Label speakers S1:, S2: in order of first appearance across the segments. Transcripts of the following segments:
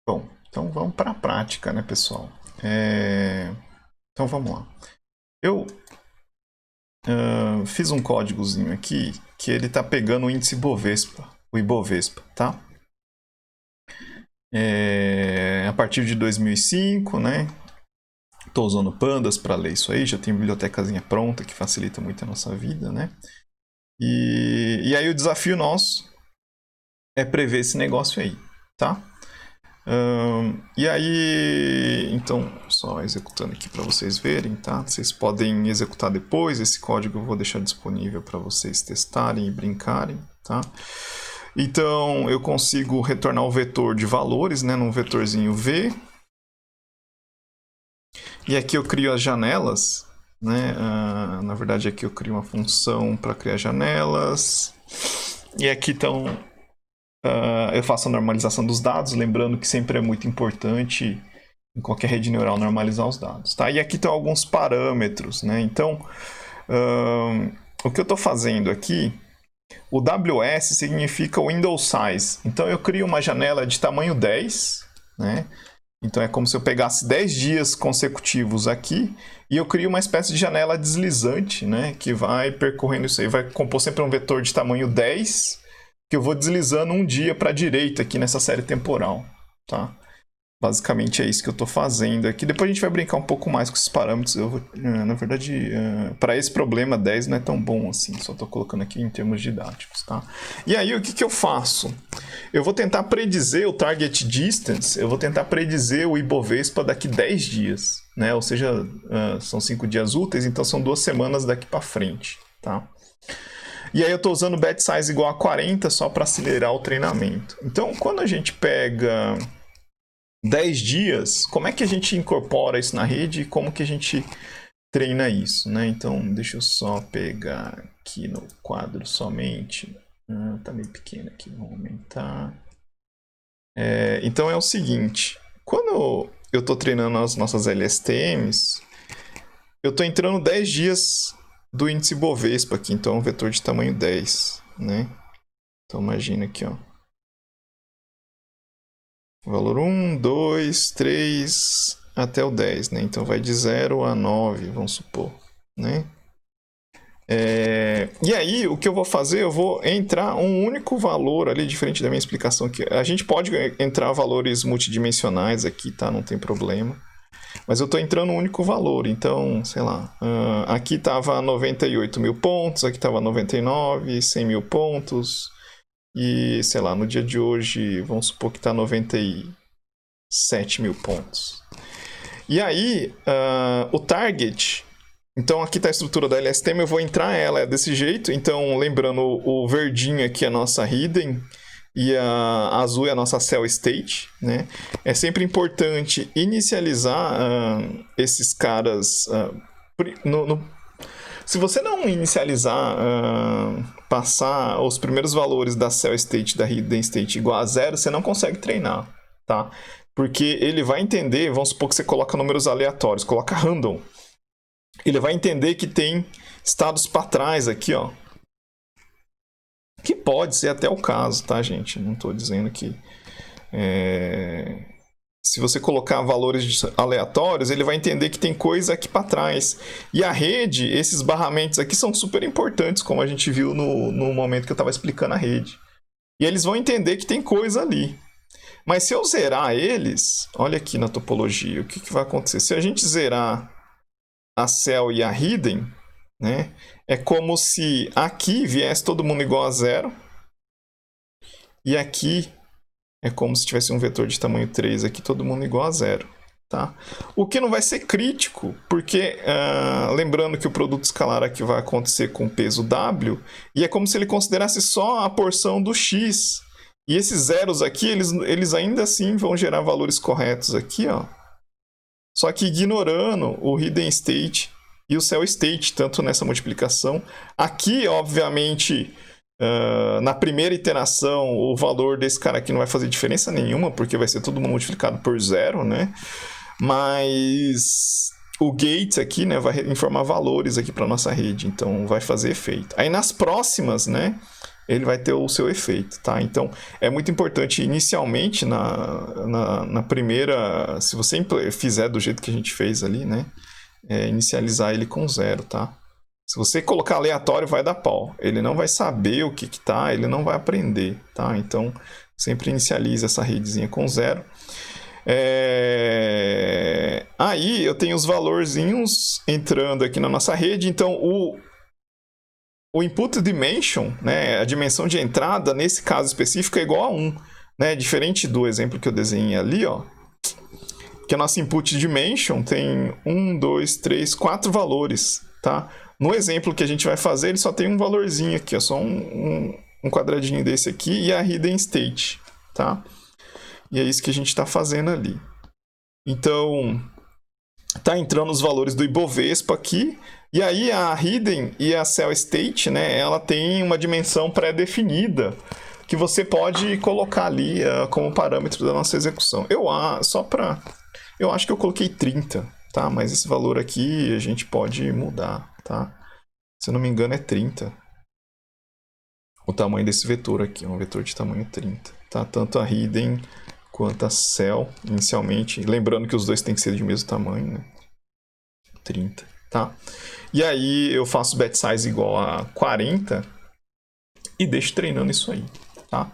S1: Bom, então vamos para a prática, né, pessoal? Então vamos lá. Eu fiz um códigozinho aqui que ele está pegando o índice Bovespa, o Ibovespa, tá? A partir de 2005, né? Estou usando Pandas para ler isso aí, já tem bibliotecazinha pronta que facilita muito a nossa vida, né? E aí o desafio nosso é prever esse negócio aí, tá? E aí, então, só executando aqui para vocês verem, tá? Vocês podem executar depois, esse código eu vou deixar disponível para vocês testarem e brincarem, tá? Então, eu consigo retornar o vetor de valores, né, num vetorzinho V. E aqui eu crio as janelas, né? Na verdade, aqui eu crio uma função para criar janelas. E aqui então eu faço a normalização dos dados, lembrando que sempre é muito importante em qualquer rede neural normalizar os dados, tá? E aqui estão alguns parâmetros, né? Então, o que eu estou fazendo aqui, o WS significa Window Size. Então, eu crio uma janela de tamanho 10, né? Então, é como se eu pegasse 10 dias consecutivos aqui e eu crio uma espécie de janela deslizante, né? Que vai percorrendo isso aí, vai compor sempre um vetor de tamanho 10, que eu vou deslizando um dia para a direita aqui nessa série temporal, tá? Basicamente é isso que eu estou fazendo aqui. Depois a gente vai brincar um pouco mais com esses parâmetros. Eu vou, na verdade, para esse problema 10 não é tão bom assim. Só estou colocando aqui em termos didáticos, tá? E aí o que eu faço? Eu vou tentar predizer o target distance. Eu vou tentar predizer o Ibovespa daqui 10 dias, né? Ou seja, são 5 dias úteis, então são 2 semanas daqui para frente, tá? E aí eu estou usando bet size igual a 40 só para acelerar o treinamento. Então, quando a gente pega 10 dias, como é que a gente incorpora isso na rede e como que a gente treina isso, né? Então, deixa eu só pegar aqui no quadro somente. Tá meio pequeno aqui, vamos aumentar. Então é o seguinte, quando eu estou treinando as nossas LSTMs, eu estou entrando 10 dias do índice Bovespa aqui, então é um vetor de tamanho 10, né? Então imagina aqui, ó. Valor 1, 2, 3, até o 10, né? Então vai de 0 a 9, vamos supor, né? E aí, o que eu vou fazer? Eu vou entrar um único valor ali, diferente da minha explicação aqui. A gente pode entrar valores multidimensionais aqui, tá? Não tem problema. Mas eu estou entrando um único valor, então, sei lá, aqui estava 98 mil pontos, aqui estava 99, 100 mil pontos, e, sei lá, no dia de hoje, vamos supor que está 97 mil pontos. E aí, o target, então aqui está a estrutura da LSTM, eu vou entrar ela é desse jeito, então lembrando o verdinho aqui é a nossa hidden, e a azul é a nossa cell state, né? É sempre importante inicializar esses caras se você não inicializar, passar os primeiros valores da cell state, da hidden state igual a 0, você não consegue treinar, tá? Porque ele vai entender, vamos supor que você coloca números aleatórios, coloca random. Ele vai entender que tem estados para trás aqui, ó. Que pode ser até o caso, tá, gente? Não estou dizendo que... Se você colocar valores aleatórios, ele vai entender que tem coisa aqui para trás. E a rede, esses barramentos aqui são super importantes, como a gente viu no momento que eu estava explicando a rede. E eles vão entender que tem coisa ali. Mas se eu zerar eles, olha aqui na topologia, o que vai acontecer? Se a gente zerar a cell e a hidden, né, é como se aqui viesse todo mundo igual a 0, e aqui é como se tivesse um vetor de tamanho 3 aqui, todo mundo igual a 0. Tá? O que não vai ser crítico, porque lembrando que o produto escalar aqui vai acontecer com peso W, e é como se ele considerasse só a porção do X. E esses zeros aqui, eles ainda assim vão gerar valores corretos aqui, ó. Só que ignorando o hidden state e o cell state, tanto nessa multiplicação. Aqui, obviamente, na primeira iteração, o valor desse cara aqui não vai fazer diferença nenhuma, porque vai ser tudo multiplicado por 0, né? Mas o gate aqui, né, vai informar valores aqui para nossa rede, então vai fazer efeito. Aí nas próximas, né, ele vai ter o seu efeito, tá? Então, é muito importante inicialmente na primeira, se você fizer do jeito que a gente fez ali, né? Inicializar ele com 0, tá? Se você colocar aleatório, vai dar pau. Ele não vai saber o que tá, ele não vai aprender, tá? Então, sempre inicialize essa redezinha com 0. Aí, eu tenho os valorzinhos entrando aqui na nossa rede. Então, o input dimension, né, a dimensão de entrada, nesse caso específico, é igual a 1. Né? Diferente do exemplo que eu desenhei ali, ó, que a nossa input dimension tem 1, 2, 3, 4 valores, tá? No exemplo que a gente vai fazer, ele só tem um valorzinho aqui, ó, só um quadradinho desse aqui e a hidden state, tá? E é isso que a gente está fazendo ali. Então, tá entrando os valores do Ibovespa aqui, e aí a hidden e a cell state, né, ela tem uma dimensão pré-definida que você pode colocar ali como parâmetro da nossa execução. Eu acho que eu coloquei 30, tá? Mas esse valor aqui a gente pode mudar, tá? Se eu não me engano é 30. O tamanho desse vetor aqui, um vetor de tamanho 30, tá? Tanto a hidden quanto a cell, inicialmente. Lembrando que os dois têm que ser de mesmo tamanho, né? 30, tá? E aí eu faço bet size igual a 40 e deixo treinando isso aí, tá?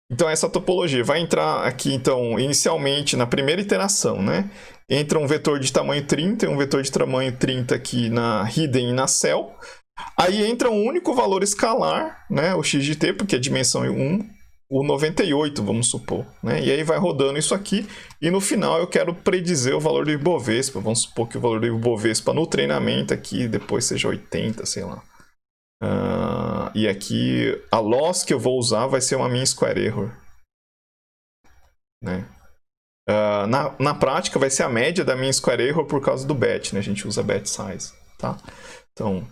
S1: Então essa topologia vai entrar aqui, então, inicialmente na primeira iteração, né? Entra um vetor de tamanho 30 e um vetor de tamanho 30 aqui na hidden e na cell. Aí entra um único valor escalar, né? O x de t, porque a dimensão é 1, o 98, vamos supor, né? E aí vai rodando isso aqui, e no final eu quero predizer o valor do Ibovespa. Vamos supor que o valor do Ibovespa no treinamento aqui depois seja 80, sei lá. E aqui a loss que eu vou usar vai ser uma mean square error, né? Na prática vai ser a média da mean square error por causa do bet, né? A gente usa bet size, tá? Então,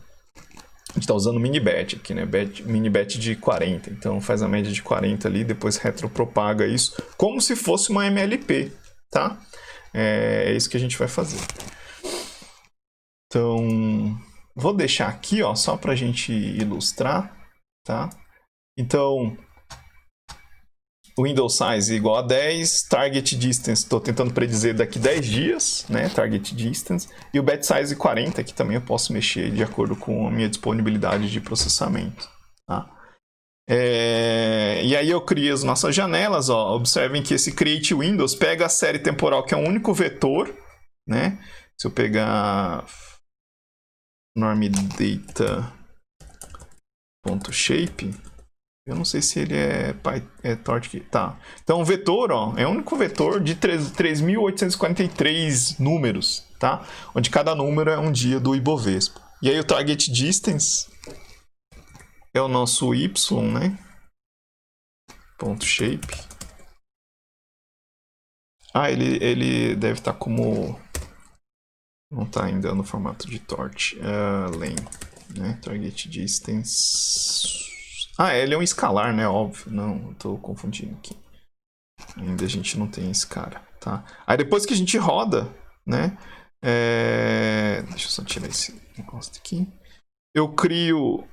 S1: a gente está usando mini bet aqui, né? Mini bet de 40. Então faz a média de 40 ali, depois retropropaga isso como se fosse uma MLP, tá? É isso que a gente vai fazer. Então, vou deixar aqui, ó, só para a gente ilustrar, tá? Então, window size igual a 10, target distance, estou tentando predizer daqui 10 dias, né? Target distance, e o bet size 40, que também eu posso mexer de acordo com a minha disponibilidade de processamento, tá? E aí eu crio as nossas janelas, ó. Observem que esse create windows pega a série temporal, que é um único vetor, né? Se eu pegar normData.shape, eu não sei se ele é torch aqui. Tá. Então, o vetor, ó, é o único vetor de 3.843 números, tá? Onde cada número é um dia do Ibovespa. E aí o target distance é o nosso y, né? Ponto shape. Ele deve estar como... Não está ainda no formato de torch. Len, né? Target distance... ele é um escalar, né? Óbvio. Não, eu tô confundindo aqui. Ainda a gente não tem esse cara, tá? Aí depois que a gente roda, né? Deixa eu só tirar esse negócio aqui. Eu crio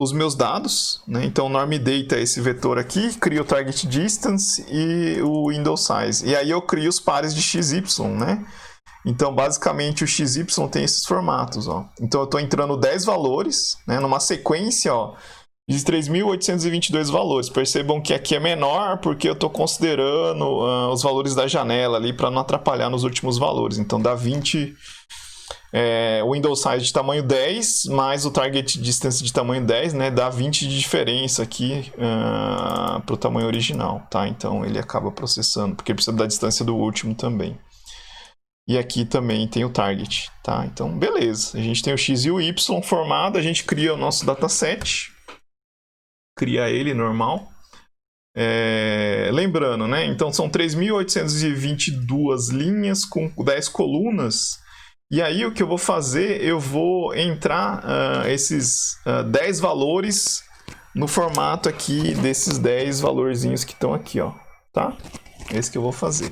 S1: os meus dados, né? Então, normData é esse vetor aqui, crio o target distance e o window size. E aí eu crio os pares de XY, né? Então, basicamente, o XY tem esses formatos, ó. Então, eu estou entrando 10 valores, né? Numa sequência, ó, de 3.822 valores. Percebam que aqui é menor porque eu estou considerando os valores da janela ali para não atrapalhar nos últimos valores. Então, dá 20... o window size de tamanho 10 mais o target distance de tamanho 10, né, dá 20 de diferença aqui para o tamanho original, tá? Então ele acaba processando, porque precisa da distância do último também. E aqui também tem o target, tá? Então beleza, a gente tem o x e o y formado, a gente cria o nosso dataset, cria ele normal. Lembrando, né? Então são 3.822 linhas com 10 colunas. E aí o que eu vou fazer, eu vou entrar esses 10 valores no formato aqui desses 10 valorzinhos que estão aqui, ó, tá? Esse que eu vou fazer.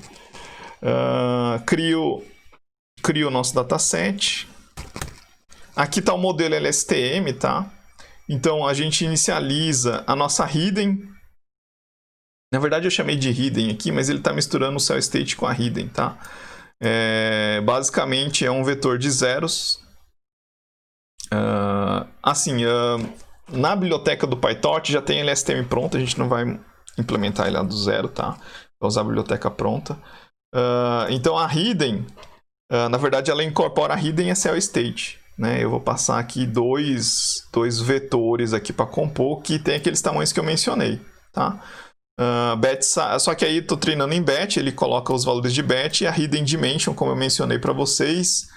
S1: Crio o nosso dataset. Aqui está o modelo LSTM, tá? Então, a gente inicializa a nossa hidden. Na verdade, eu chamei de hidden aqui, mas ele está misturando o cell state com a hidden, tá? Basicamente, é um vetor de zeros. Na biblioteca do PyTorch já tem LSTM pronto, a gente não vai implementar ele lá do zero, tá? Vai usar a biblioteca pronta. Então, a hidden, na verdade, ela incorpora a hidden e a cell state. Né? Eu vou passar aqui dois vetores aqui para compor, que tem aqueles tamanhos que eu mencionei, tá? Só que aí estou treinando em batch, ele coloca os valores de batch e a hidden dimension, como eu mencionei para vocês,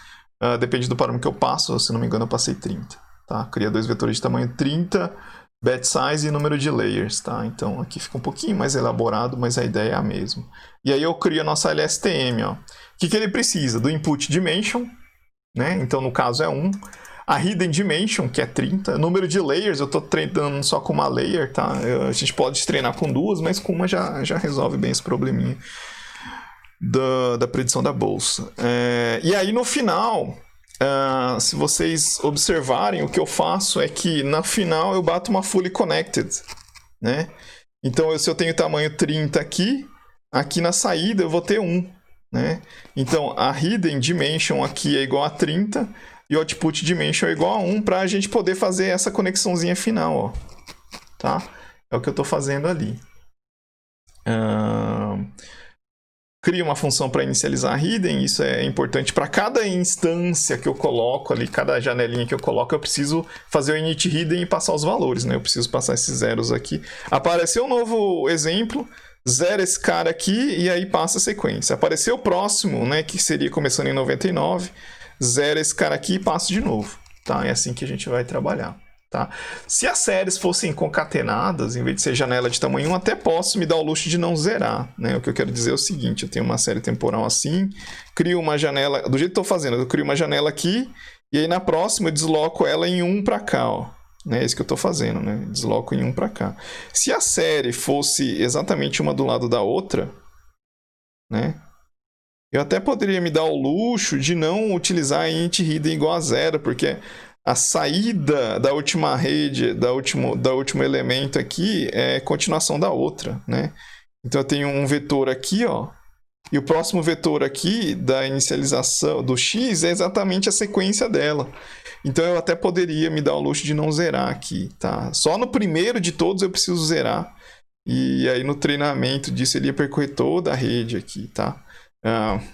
S1: depende do parâmetro que eu passo, se não me engano eu passei 30, tá? Cria dois vetores de tamanho 30, batch size e número de layers, tá? Então aqui fica um pouquinho mais elaborado, mas a ideia é a mesma. E aí eu crio a nossa LSTM, ó. O que ele precisa? Do input dimension, né? Então no caso é 1. A hidden dimension, que é 30. Número de layers, eu estou treinando só com uma layer, tá? A gente pode treinar com duas, mas com uma já resolve bem esse probleminha da predição da bolsa. E aí no final, se vocês observarem, o que eu faço é que na final eu bato uma fully connected, né? Então se eu tenho tamanho 30 aqui na saída eu vou ter 1, né? Então a hidden dimension aqui é igual a 30 e o output dimension é igual a 1 para a gente poder fazer essa conexãozinha final, ó. Tá? É o que eu estou fazendo ali. Cria uma função para inicializar a hidden, isso é importante para cada instância que eu coloco ali, cada janelinha que eu coloco, eu preciso fazer o init hidden e passar os valores, né? Eu preciso passar esses zeros aqui. Apareceu um novo exemplo, zera esse cara aqui e aí passa a sequência. Apareceu o próximo, né, que seria começando em 99, zera esse cara aqui e passa de novo, tá? É assim que a gente vai trabalhar, tá? Se as séries fossem concatenadas, em vez de ser janela de tamanho 1, até posso me dar o luxo de não zerar, né? O que eu quero dizer é o seguinte, eu tenho uma série temporal assim, crio uma janela, do jeito que eu estou fazendo, eu crio uma janela aqui, e aí na próxima eu desloco ela em 1 para cá, ó. É isso que eu estou fazendo, né? Desloco em 1 para cá. Se a série fosse exatamente uma do lado da outra, né? Eu até poderia me dar o luxo de não utilizar int hidden igual a 0, porque a saída da última rede, da último elemento aqui é continuação da outra, né? Então eu tenho um vetor aqui, ó, e o próximo vetor aqui da inicialização do x é exatamente a sequência dela. Então eu até poderia me dar o luxo de não zerar aqui, tá? Só no primeiro de todos eu preciso zerar. E aí no treinamento disso ele ia percorrer toda a rede aqui, tá?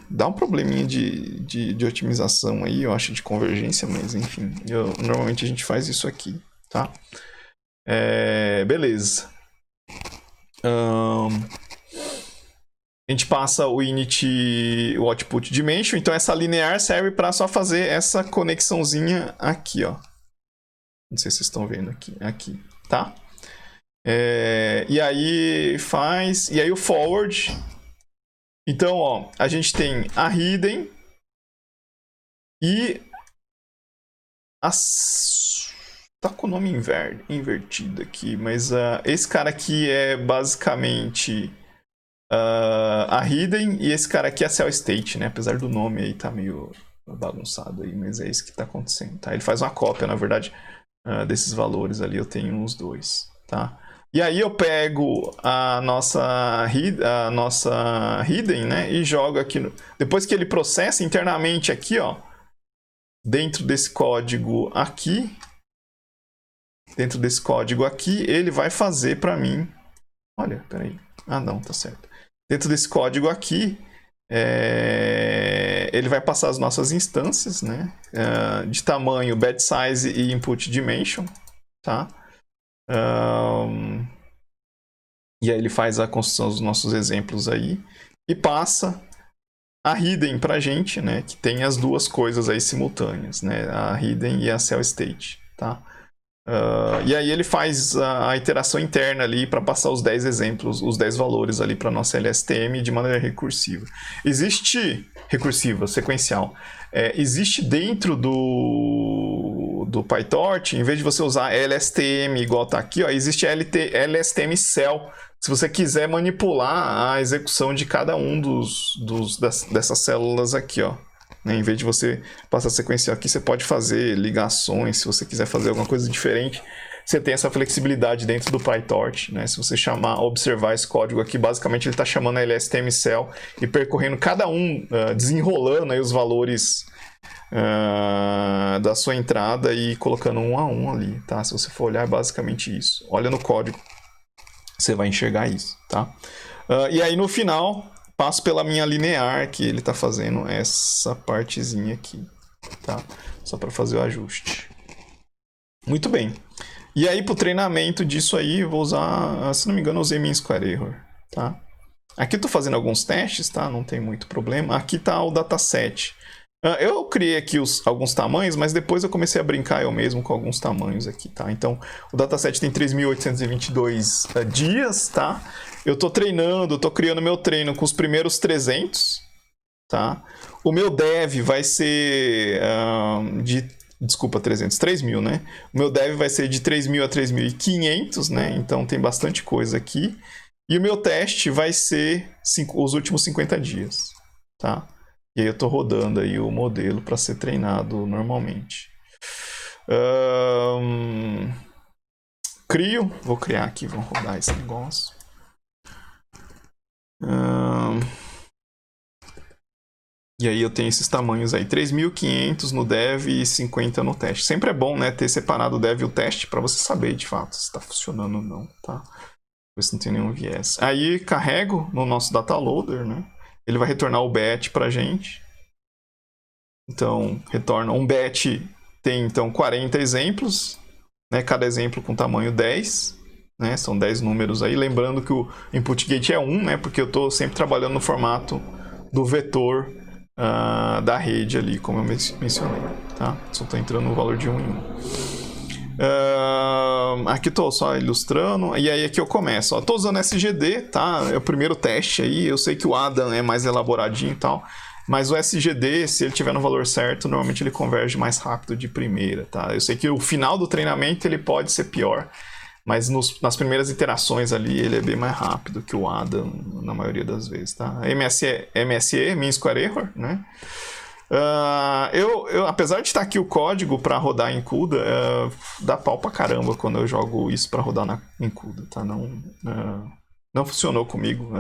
S1: Dá um probleminha de otimização aí, eu acho, de convergência, mas enfim, normalmente a gente faz isso aqui, tá? Beleza. A gente passa o init, o output dimension, então essa linear serve para só fazer essa conexãozinha aqui, ó. Não sei se vocês estão vendo aqui, tá? E aí e aí o forward. Então, ó, a gente tem a hidden e tá com o nome invertido aqui, mas esse cara aqui é basicamente a hidden e esse cara aqui é a cell state, né? Apesar do nome aí tá meio bagunçado aí, mas é isso que tá acontecendo, tá? Ele faz uma cópia, na verdade, desses valores ali, eu tenho os dois, tá? E aí eu pego a nossa hidden, né, e jogo aqui. Depois que ele processa internamente aqui, ó, dentro desse código aqui, ele vai fazer para mim. Olha, peraí. Ah, não, tá certo. Dentro desse código aqui, ele vai passar as nossas instâncias, né, de tamanho, batch size e input dimension, tá? E aí ele faz a construção dos nossos exemplos aí e passa a hidden pra gente, né, que tem as duas coisas aí simultâneas, né, a hidden e a cell state, tá? E aí ele faz a iteração interna ali para passar os 10 exemplos, os 10 valores ali para nossa LSTM de maneira recursiva. Sequencial. Existe dentro do PyTorch, em vez de você usar LSTM igual tá aqui, ó, existe LSTM cell. Se você quiser manipular a execução de cada um dessas células aqui, ó. Em vez de você passar sequencial aqui, você pode fazer ligações, se você quiser fazer alguma coisa diferente. você tem essa flexibilidade dentro do PyTorch, né? Se você observar esse código aqui, basicamente ele está chamando a LSTM-Cell e percorrendo cada um, desenrolando aí os valores da sua entrada e colocando um a um ali, tá? Se você for olhar, é basicamente isso. Olha no código, você vai enxergar isso, tá? E aí no final, passo pela minha linear, que ele está fazendo essa partezinha aqui, tá? Só para fazer o ajuste. Muito bem. E aí, para o treinamento disso aí, eu vou usar, se não me engano, eu usei mean square error, tá? Aqui eu estou fazendo alguns testes, tá? Não tem muito problema. Aqui está o dataset. Eu criei aqui alguns tamanhos, mas depois eu comecei a brincar eu mesmo com alguns tamanhos aqui, tá? Então, o dataset tem 3.822 dias, tá? Eu tô treinando, tô criando meu treino com os primeiros 300, tá? O meu dev vai ser desculpa, 3.000, né? O meu dev vai ser de 3.000 a 3.500, né? Então tem bastante coisa aqui. E o meu teste vai ser os últimos 50 dias, tá? E aí eu tô rodando aí o modelo para ser treinado normalmente. Crio, vou criar aqui, vamos rodar esse negócio. E aí eu tenho esses tamanhos aí, 3.500 no dev e 50 no teste. Sempre é bom, né, ter separado o dev e o teste para você saber de fato se está funcionando ou não, tá? Ver se não tem nenhum viés. Aí carrego no nosso data loader, né? Ele vai retornar o batch pra gente. Então, retorna um batch, tem então 40 exemplos, né? Cada exemplo com tamanho 10, né? São 10 números aí. Lembrando que o input gate é 1, né? Porque eu estou sempre trabalhando no formato do vetor da rede ali, como eu mencionei, tá? Só estou entrando no valor de 1 em 1. Aqui estou só ilustrando, e aí aqui eu começo. Estou usando SGD, tá? É o primeiro teste aí. Eu sei que o Adam é mais elaboradinho e tal, mas o SGD, se ele tiver no valor certo, normalmente ele converge mais rápido de primeira, tá? Eu sei que o final do treinamento ele pode ser pior, mas nas primeiras iterações ali ele é bem mais rápido que o Adam na maioria das vezes, tá? MSE, Mean Square Error, né? Apesar de estar aqui o código para rodar em CUDA, dá pau pra caramba quando eu jogo isso para rodar em CUDA, tá? Não funcionou comigo.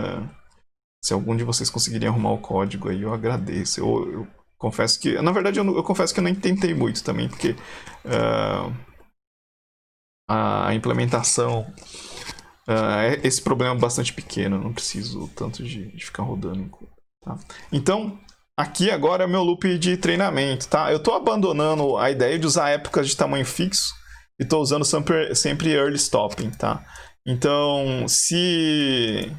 S1: Se algum de vocês conseguirem arrumar o código aí, eu agradeço. Eu confesso que... Na verdade, eu confesso que eu nem tentei muito também, porque a implementação... esse problema é bastante pequeno, eu não preciso tanto de ficar rodando em CUDA, tá? Então... Aqui agora é meu loop de treinamento, tá? Eu estou abandonando a ideia de usar épocas de tamanho fixo e estou usando sempre early stopping, tá? Então, se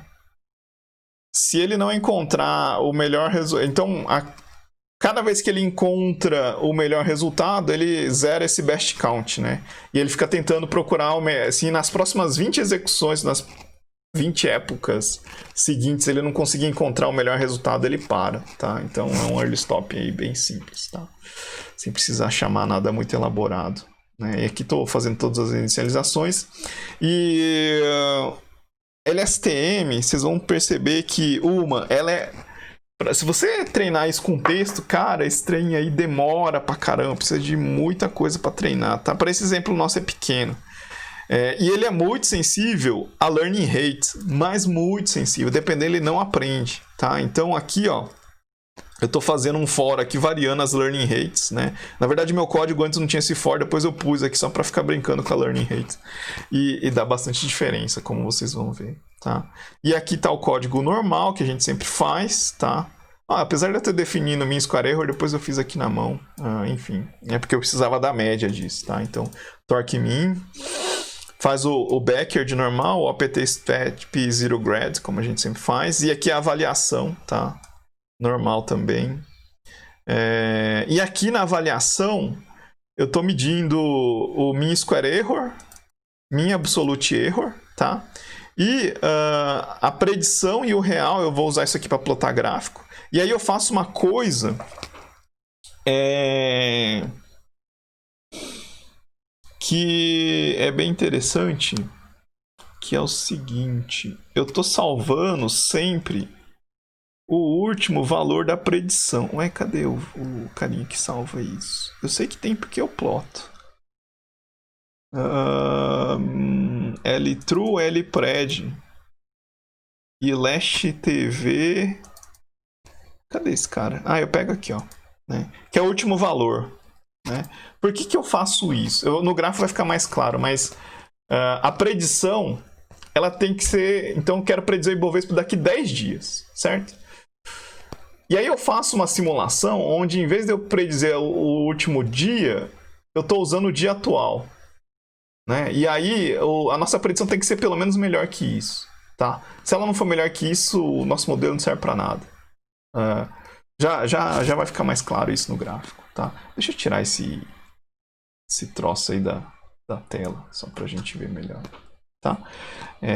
S1: ele não encontrar o melhor resultado... Então, cada vez que ele encontra o melhor resultado, ele zera esse best count, né? E ele fica tentando procurar, assim, nas próximas 20 execuções, nas 20 épocas seguintes, ele não conseguir encontrar o melhor resultado, ele para, tá? Então é um early stop aí bem simples, tá? Sem precisar chamar nada muito elaborado, né? E aqui estou fazendo todas as inicializações. E LSTM, vocês vão perceber que ela é... Se você treinar isso com texto, cara, esse treino aí demora pra caramba, precisa de muita coisa para treinar, tá? Para esse exemplo nosso é pequeno. E ele é muito sensível a learning rate, mas muito sensível, dependendo ele não aprende, tá? Então aqui, ó, eu tô fazendo um for aqui variando as learning rates, né? Na verdade meu código antes não tinha esse for, depois eu pus aqui só para ficar brincando com a learning rate e dá bastante diferença, como vocês vão ver, tá? E aqui tá o código normal que a gente sempre faz, tá? Apesar de eu ter definido mean square error, depois eu fiz aqui na mão, enfim, é porque eu precisava da média disso, tá? Então torque mean, faz o backyard normal, o apt step 0 grad, como a gente sempre faz, e aqui a avaliação, tá? Normal também. E aqui na avaliação, eu estou medindo o mean square error, mean absolute error, tá? E a predição e o real, eu vou usar isso aqui para plotar gráfico. E aí eu faço uma coisa... que é bem interessante, que é o seguinte, eu estou salvando sempre o último valor da predição. Ué, cadê o carinha que salva isso? Eu sei que tem porque eu ploto. L True, L Pred e Last TV. Cadê esse cara? Ah, eu pego aqui, ó. Né? Que é o último valor. Né? Por que eu faço isso? No gráfico vai ficar mais claro, mas a predição ela tem que ser. Então eu quero predizer o Ibovespa daqui 10 dias, certo? E aí eu faço uma simulação onde, em vez de eu predizer o último dia, eu estou usando o dia atual. Né? E aí a nossa predição tem que ser pelo menos melhor que isso. Tá? Se ela não for melhor que isso, o nosso modelo não serve para nada. Já vai ficar mais claro isso no gráfico. Tá? Deixa eu tirar esse troço aí da tela, só para a gente ver melhor. Tá?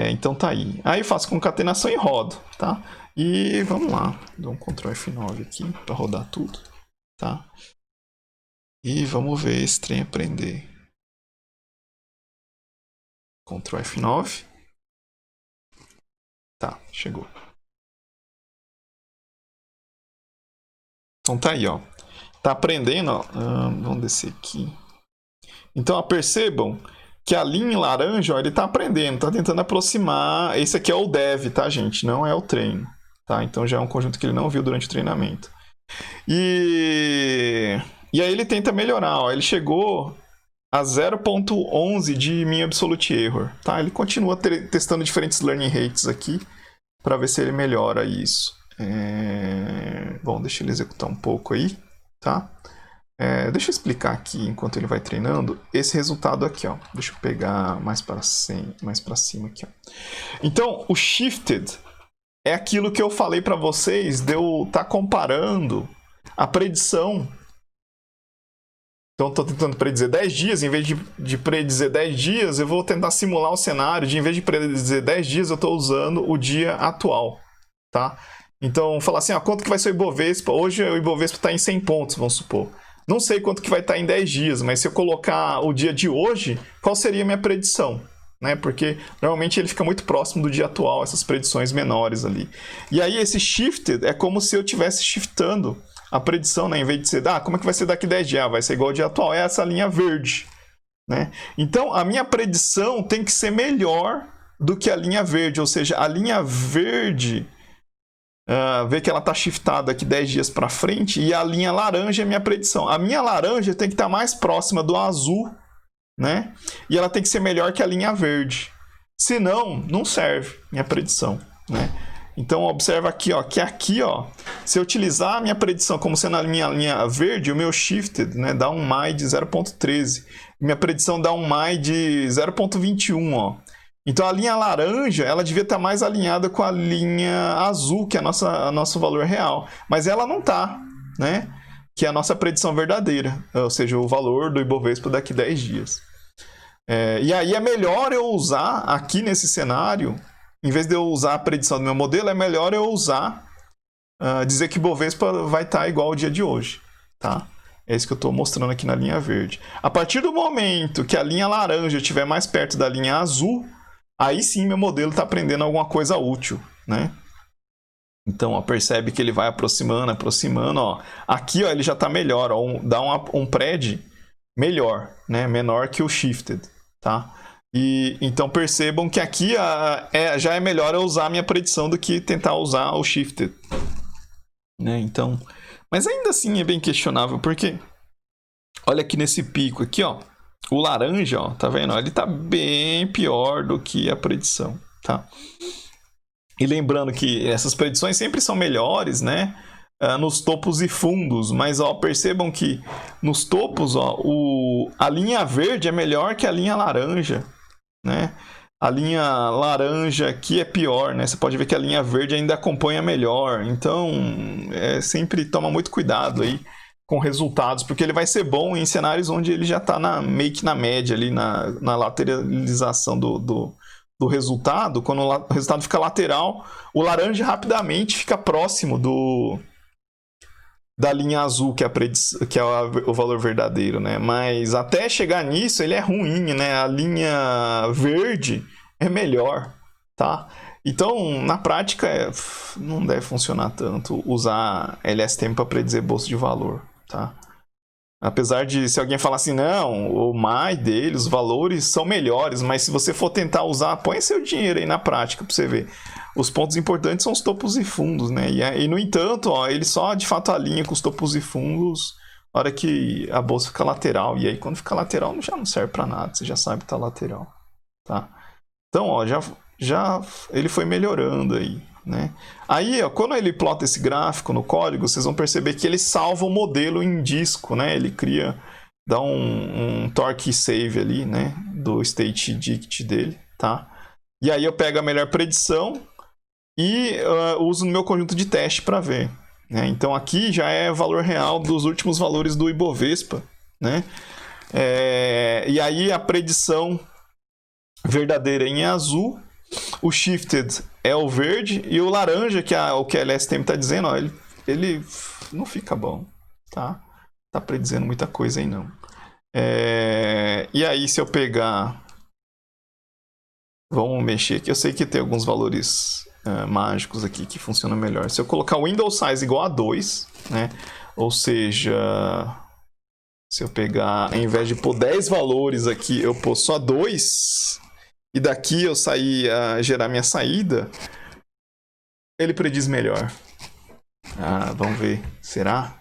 S1: Então tá aí. Aí eu faço concatenação e rodo. Tá? E vamos lá. Dou um Ctrl F9 aqui para rodar tudo. Tá? E vamos ver esse trem aprender. Ctrl F9. Tá, chegou. Então tá aí, ó. Tá aprendendo, ó. Vamos descer aqui. Então, ó, percebam que a linha laranja, ó, ele tá aprendendo, tá tentando aproximar. Esse aqui é o dev, tá, gente? Não é o treino. Tá? Então já é um conjunto que ele não viu durante o treinamento. E aí ele tenta melhorar, ó. Ele chegou a 0.11 de mean absolute error, tá? Ele continua testando diferentes learning rates aqui para ver se ele melhora isso. Bom, deixa ele executar um pouco aí, tá? Deixa eu explicar aqui, enquanto ele vai treinando, esse resultado aqui, ó. Deixa eu pegar mais para cima aqui, ó. Então, o shifted é aquilo que eu falei para vocês de eu estar comparando a predição. Então, estou tentando predizer 10 dias. Em vez de predizer 10 dias, eu vou tentar simular o cenário. Em vez de predizer 10 dias, eu estou usando o dia atual. Tá? Então, falar assim, quanto que vai ser o Ibovespa? Hoje o Ibovespa está em 100 pontos, vamos supor. Não sei quanto que vai estar em 10 dias, mas se eu colocar o dia de hoje, qual seria a minha predição? Né? Porque normalmente ele fica muito próximo do dia atual, essas predições menores ali. E aí esse shifted é como se eu estivesse shiftando a predição, né? Em vez de ser, como é que vai ser daqui 10 dias? Vai ser igual ao dia atual, é essa linha verde. Né? Então, a minha predição tem que ser melhor do que a linha verde, ou seja, a linha verde... vê que ela está shiftada aqui 10 dias para frente, e a linha laranja é minha predição. A minha laranja tem que estar mais próxima do azul, né? E ela tem que ser melhor que a linha verde. Senão, não serve minha predição, né? Então, observa aqui, ó, que aqui, ó, se eu utilizar a minha predição como sendo a minha linha verde, o meu shifted, né, dá um MAI de 0.13. Minha predição dá um MAI de 0.21, ó. Então a linha laranja, ela devia estar mais alinhada com a linha azul, que é nosso valor real. Mas ela não está, né? Que é a nossa predição verdadeira, ou seja, o valor do Ibovespa daqui 10 dias. E aí é melhor eu usar aqui nesse cenário, em vez de eu usar a predição do meu modelo, é melhor eu usar, dizer que o Ibovespa vai estar igual ao dia de hoje, tá? É isso que eu estou mostrando aqui na linha verde. A partir do momento que a linha laranja estiver mais perto da linha azul, aí sim meu modelo está aprendendo alguma coisa útil, né? Então, ó, percebe que ele vai aproximando, ó. Aqui, ó, ele já está melhor, ó, dá um pred melhor, né? Menor que o shifted, tá? E então percebam que aqui já é melhor eu usar a minha predição do que tentar usar o shifted, né? Então, mas ainda assim é bem questionável, porque olha aqui nesse pico aqui, ó. O laranja, ó, tá vendo? Ele tá bem pior do que a predição, tá? E lembrando que essas predições sempre são melhores, né? Nos topos e fundos, mas ó, percebam que nos topos, ó, a linha verde é melhor que a linha laranja, né? A linha laranja aqui é pior, né? Você pode ver que a linha verde ainda acompanha melhor. Então, sempre toma muito cuidado aí com resultados, porque ele vai ser bom em cenários onde ele já está meio que na média ali, na lateralização do resultado. Quando o resultado fica lateral, o laranja rapidamente fica próximo da linha azul, que é o valor verdadeiro, né? Mas até chegar nisso, ele é ruim, né? A linha verde é melhor, tá? Então, na prática, não deve funcionar tanto usar LSTM para predizer bolsa de valor, tá? Apesar de, se alguém falar assim, não, o MAI dele, os valores são melhores, mas se você for tentar usar, põe seu dinheiro aí na prática pra você ver. Os pontos importantes são os topos e fundos, né? E no entanto, ó, ele só de fato alinha com os topos e fundos na hora que a bolsa fica lateral. E aí quando fica lateral já não serve pra nada, você já sabe que tá lateral, tá? Então, ó, já ele foi melhorando aí, né? Aí, ó, quando ele plota esse gráfico no código, vocês vão perceber que ele salva o modelo em disco, né? Ele dá um torque save ali, né? Do state dict dele, tá? E aí eu pego a melhor predição e uso no meu conjunto de teste para ver, né? Então aqui já é valor real dos últimos valores do Ibovespa, né? E aí a predição verdadeira em azul, o shifted é o verde e o laranja, que é o que a LSTM está dizendo, ó, ele não fica bom, tá? Tá predizendo muita coisa aí não. E aí se eu pegar, vamos mexer aqui, eu sei que tem alguns valores mágicos aqui que funcionam melhor. Se eu colocar o window size igual a 2, né? Ou seja, se eu pegar, ao invés de pôr 10 valores aqui, eu pôr só 2, e daqui eu sair a gerar minha saída, ele prediz melhor. Vamos ver. Será?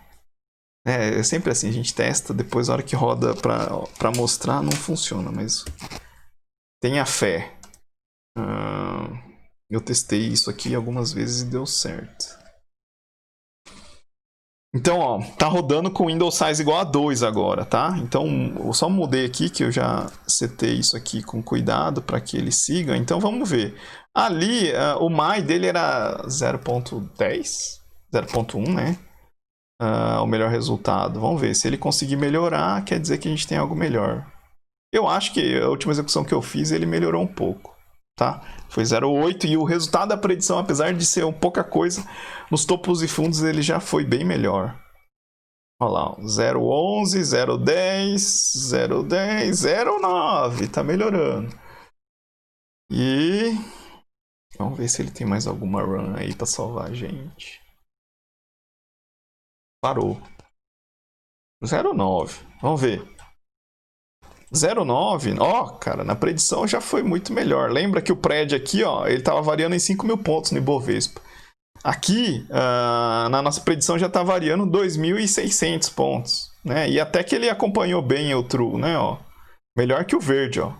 S1: É sempre assim, a gente testa, depois a hora que roda pra mostrar não funciona, mas tenha fé. Eu testei isso aqui algumas vezes e deu certo. Então, ó, tá rodando com Windows Size igual a 2 agora, tá? Então, eu só mudei aqui que eu já setei isso aqui com cuidado para que ele siga. Então, vamos ver. Ali, o MAI dele era 0.10, 0.1, né? O melhor resultado. Vamos ver. Se ele conseguir melhorar, quer dizer que a gente tem algo melhor. Eu acho que a última execução que eu fiz, ele melhorou um pouco, tá? Foi 0.8 e o resultado da predição, apesar de ser pouca coisa, nos topos e fundos ele já foi bem melhor. Olha lá, 0.11, 0.10, 0.10, 0.9, tá melhorando. E vamos ver se ele tem mais alguma run aí pra salvar a gente. Parou. 0.9, vamos ver. 0.9, ó, cara, na predição já foi muito melhor. Lembra que o prédio aqui, ó, ele tava variando em 5 mil pontos no Ibovespa. Aqui, na nossa predição já tá variando 2.600 pontos, né? E até que ele acompanhou bem o true, né, ó. Melhor que o verde, ó.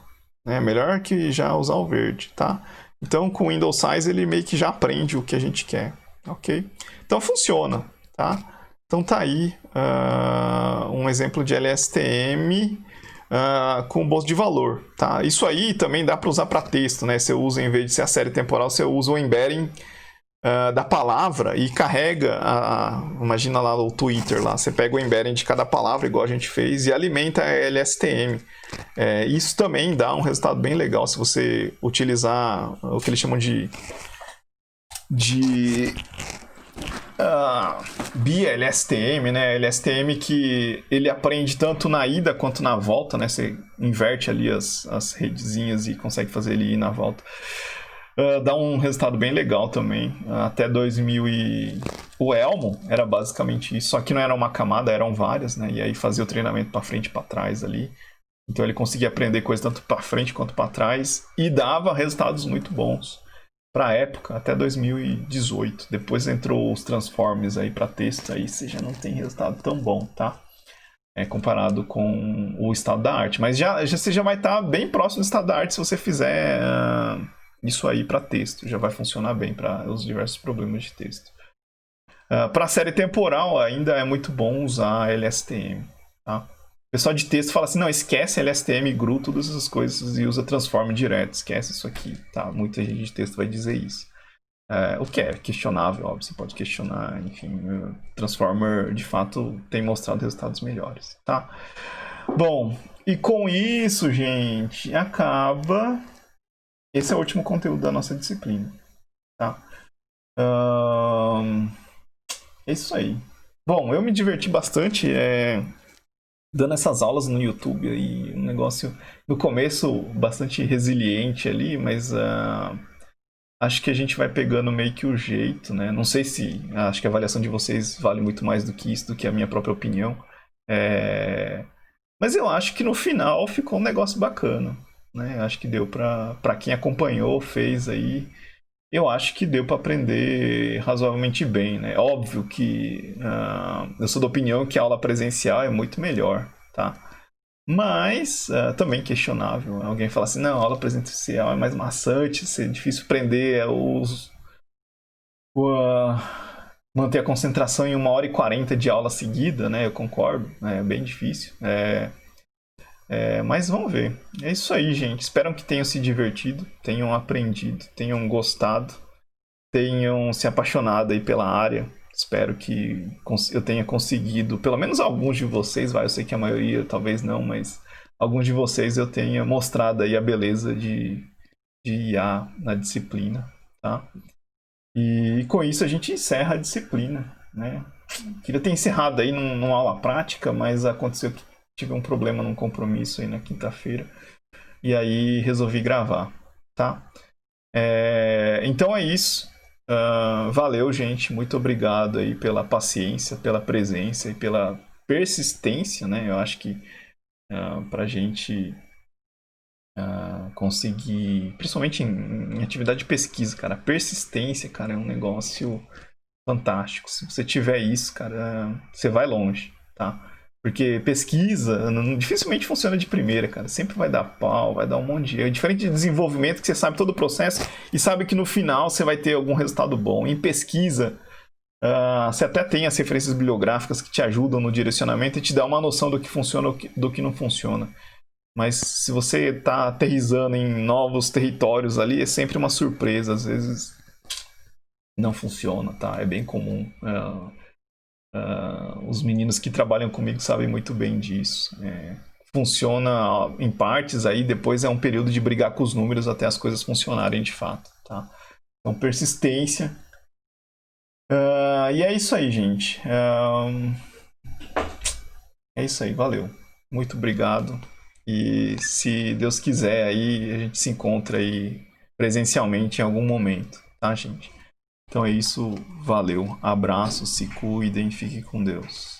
S1: Né? Melhor que já usar o verde, tá? Então, com o Windows Size, ele meio que já aprende o que a gente quer, ok? Então, funciona, tá? Então, tá aí um exemplo de LSTM com bolsa de valor, tá? Isso aí também dá para usar para texto, né? Você usa, em vez de ser a série temporal, você usa o embedding da palavra e carrega, imagina lá o Twitter, lá, você pega o embedding de cada palavra, igual a gente fez, e alimenta a LSTM. Isso também dá um resultado bem legal se você utilizar o que eles chamam de BLSTM, né? LSTM que ele aprende tanto na ida quanto na volta, né? Você inverte ali as redezinhas e consegue fazer ele ir na volta. Dá um resultado bem legal também. Até 2000 o Elmo era basicamente isso, só que não era uma camada, eram várias, né? E aí fazia o treinamento para frente e para trás ali. Então ele conseguia aprender coisas tanto para frente quanto para trás e dava resultados muito bons para a época, até 2018. Depois entrou os Transformers aí para texto, aí você já não tem resultado tão bom, tá? Comparado com o estado da arte. Mas você já vai estar bem próximo do estado da arte se você fizer isso aí para texto. Já vai funcionar bem para os diversos problemas de texto. Para a série temporal ainda é muito bom usar LSTM, tá? O pessoal de texto fala assim, não, esquece LSTM, GRU, todas essas coisas e usa Transform direto, esquece isso aqui, tá? Muita gente de texto vai dizer isso. O que é questionável, óbvio, você pode questionar, enfim, Transformer de fato tem mostrado resultados melhores, tá? Bom, e com isso, gente, acaba... Esse é o último conteúdo da nossa disciplina, tá? É isso aí. Bom, eu me diverti bastante dando essas aulas no YouTube aí, um negócio no começo bastante resiliente ali, mas acho que a gente vai pegando meio que o jeito, né? Não sei se acho que a avaliação de vocês vale muito mais do que isso, do que a minha própria opinião. Mas eu acho que no final ficou um negócio bacana, né? Acho que deu para quem acompanhou, fez aí. Eu acho que deu para aprender razoavelmente bem, né? Óbvio que eu sou da opinião que a aula presencial é muito melhor, tá? Mas também questionável. Alguém fala assim, não, a aula presencial é mais maçante, é difícil prender manter a concentração em 1h40 de aula seguida, né? Eu concordo, é bem difícil. Mas vamos ver. É isso aí, gente. Espero que tenham se divertido, tenham aprendido, tenham gostado, tenham se apaixonado aí pela área. Espero que eu tenha conseguido, pelo menos alguns de vocês, vai, eu sei que a maioria talvez não, mas alguns de vocês eu tenha mostrado aí a beleza de IA na disciplina, tá? E com isso a gente encerra a disciplina, né? Queria ter encerrado aí numa aula prática, mas aconteceu que tive um problema num compromisso aí na quinta-feira e aí resolvi gravar, tá? Então é isso. Valeu, gente. Muito obrigado aí pela paciência, pela presença e pela persistência, né? Eu acho que pra gente conseguir, principalmente em atividade de pesquisa, cara, a persistência, cara, é um negócio fantástico. Se você tiver isso, cara, você vai longe, tá? Porque pesquisa dificilmente funciona de primeira, cara. Sempre vai dar pau, vai dar um monte de erro. Diferente de desenvolvimento, que você sabe todo o processo e sabe que no final você vai ter algum resultado bom. Em pesquisa, você até tem as referências bibliográficas que te ajudam no direcionamento e te dá uma noção do que funciona e do que não funciona. Mas se você está aterrissando em novos territórios ali, é sempre uma surpresa. Às vezes não funciona, tá? É bem comum. Os meninos que trabalham comigo sabem muito bem disso. Funciona em partes, aí depois é um período de brigar com os números até as coisas funcionarem de fato, tá? Então, persistência. E é isso aí, gente. É isso aí, valeu. Muito obrigado. E se Deus quiser, aí a gente se encontra aí presencialmente em algum momento, tá, gente? Então é isso, valeu. Abraço, se cuidem, fiquem com Deus.